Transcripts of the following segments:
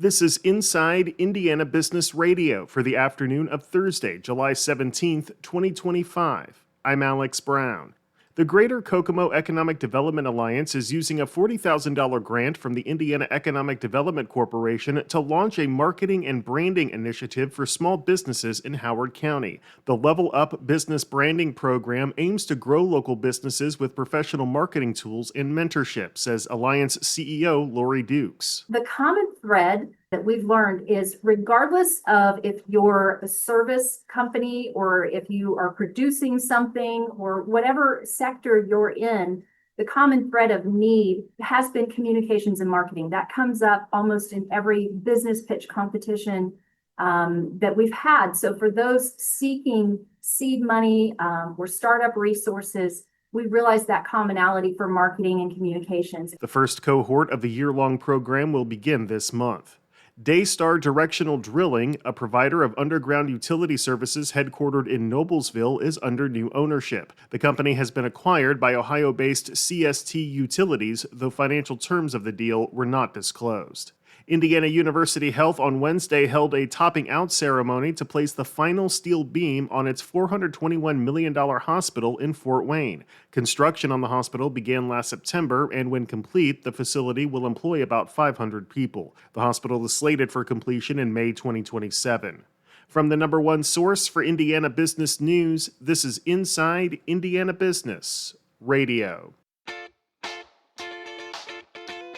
This is Inside Indiana Business Radio for the afternoon of Thursday, July 17th, 2025. I'm Alex Brown. The Greater Kokomo Economic Development Alliance is using a $40,000 grant from the Indiana Economic Development Corporation to launch a marketing and branding initiative for small businesses in Howard County. The Level Up Business Branding Program aims to grow local businesses with professional marketing tools and mentorship, says Alliance CEO Lori Dukes. The common thread that we've learned is regardless of if you're a service company or if you are producing something or whatever sector you're in, the common thread of need has been communications and marketing. That comes up almost in every business pitch competition that we've had. So for those seeking seed money or startup resources, we realized that commonality for marketing and communications. The first cohort of the year-long program will begin this month. Daystar Directional Drilling, a provider of underground utility services headquartered in Noblesville, is under new ownership. The company has been acquired by Ohio-based CST Utilities, though financial terms of the deal were not disclosed. Indiana University Health on Wednesday held a topping out ceremony to place the final steel beam on its $421 million hospital in Fort Wayne. Construction on the hospital began last September, and when complete, the facility will employ about 500 people. The hospital is slated for completion in May 2027. From the number one source for Indiana business news, this is Inside Indiana Business Radio.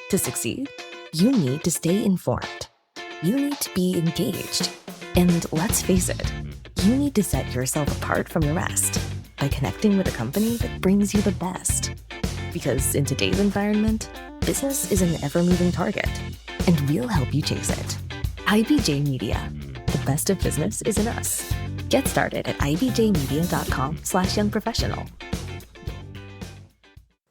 To succeed, you need to stay informed. You need to be engaged. And let's face it, you need to set yourself apart from the rest by connecting with a company that brings you the best. Because in today's environment, business is an ever-moving target, and we'll help you chase it. IBJ Media. The best of business is in us. Get started at ibjmedia.com/youngprofessional.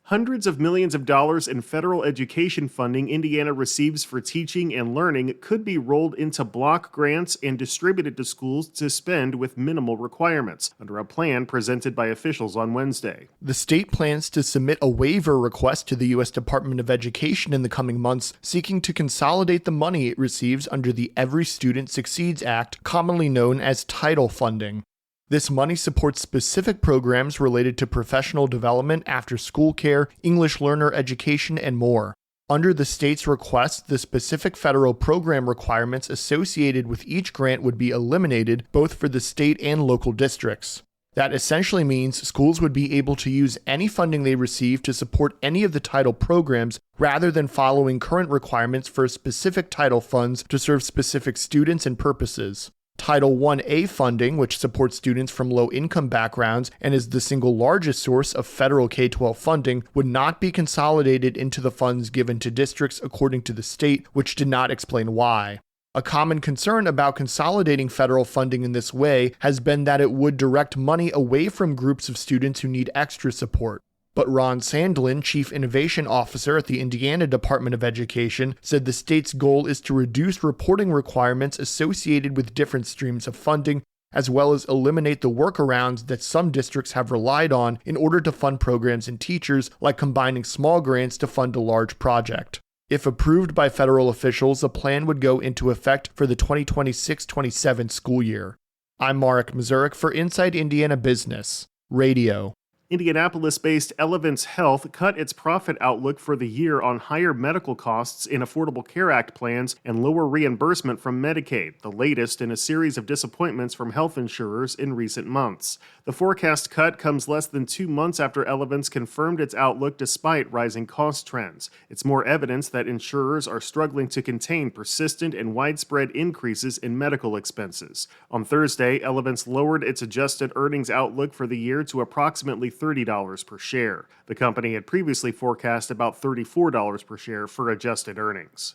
Hundreds of millions of dollars in federal education funding Indiana receives for teaching and learning could be rolled into block grants and distributed to schools to spend with minimal requirements, under a plan presented by officials on Wednesday. The state plans to submit a waiver request to the U.S. Department of Education in the coming months, seeking to consolidate the money it receives under the Every Student Succeeds Act, commonly known as Title funding. This money supports specific programs related to professional development, after-school care, English learner education, and more. Under the state's request, the specific federal program requirements associated with each grant would be eliminated, both for the state and local districts. That essentially means schools would be able to use any funding they receive to support any of the Title programs, rather than following current requirements for specific Title funds to serve specific students and purposes. Title 1A funding, which supports students from low-income backgrounds and is the single largest source of federal K-12 funding, would not be consolidated into the funds given to districts according to the state, which did not explain why. A common concern about consolidating federal funding in this way has been that it would direct money away from groups of students who need extra support. But Ron Sandlin, Chief Innovation Officer at the Indiana Department of Education, said the state's goal is to reduce reporting requirements associated with different streams of funding, as well as eliminate the workarounds that some districts have relied on in order to fund programs and teachers, like combining small grants to fund a large project. If approved by federal officials, the plan would go into effect for the 2026-27 school year. I'm Marek Mazurek for Inside Indiana Business Radio. Indianapolis-based Elevance Health cut its profit outlook for the year on higher medical costs in Affordable Care Act plans and lower reimbursement from Medicaid, the latest in a series of disappointments from health insurers in recent months. The forecast cut comes less than 2 months after Elevance confirmed its outlook despite rising cost trends. It's more evidence that insurers are struggling to contain persistent and widespread increases in medical expenses. On Thursday, Elevance lowered its adjusted earnings outlook for the year to approximately $30 per share. The company had previously forecast about $34 per share for adjusted earnings.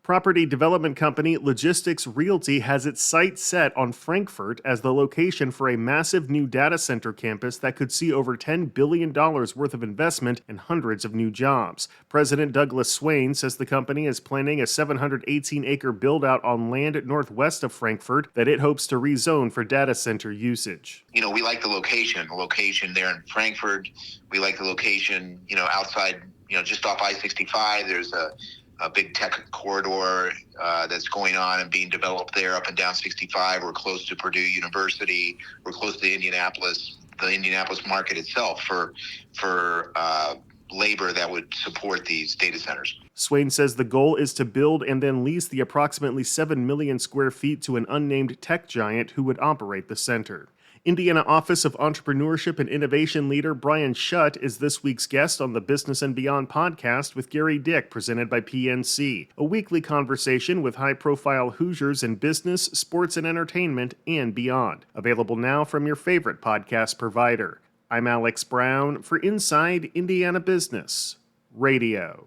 Property development company Logistics Realty has its sights set on Frankfort as the location for a massive new data center campus that could see over $10 billion worth of investment and hundreds of new jobs. President Douglas Swain says the company is planning a 718-acre build-out on land northwest of Frankfort that it hopes to rezone for data center usage. We like the location there in Frankfort. We like the location, outside, just off I-65. There's a a big tech corridor that's going on and being developed there up and down 65. We're close to Purdue University. We're close to Indianapolis, the Indianapolis market itself for labor that would support these data centers. Swain says the goal is to build and then lease the approximately 7 million square feet to an unnamed tech giant who would operate the center. Indiana Office of Entrepreneurship and Innovation leader Brian Schutt is this week's guest on the Business and Beyond podcast with Gary Dick, presented by PNC, a weekly conversation with high-profile Hoosiers in business, sports, and entertainment, and beyond. Available now from your favorite podcast provider. I'm Alex Brown for Inside Indiana Business Radio.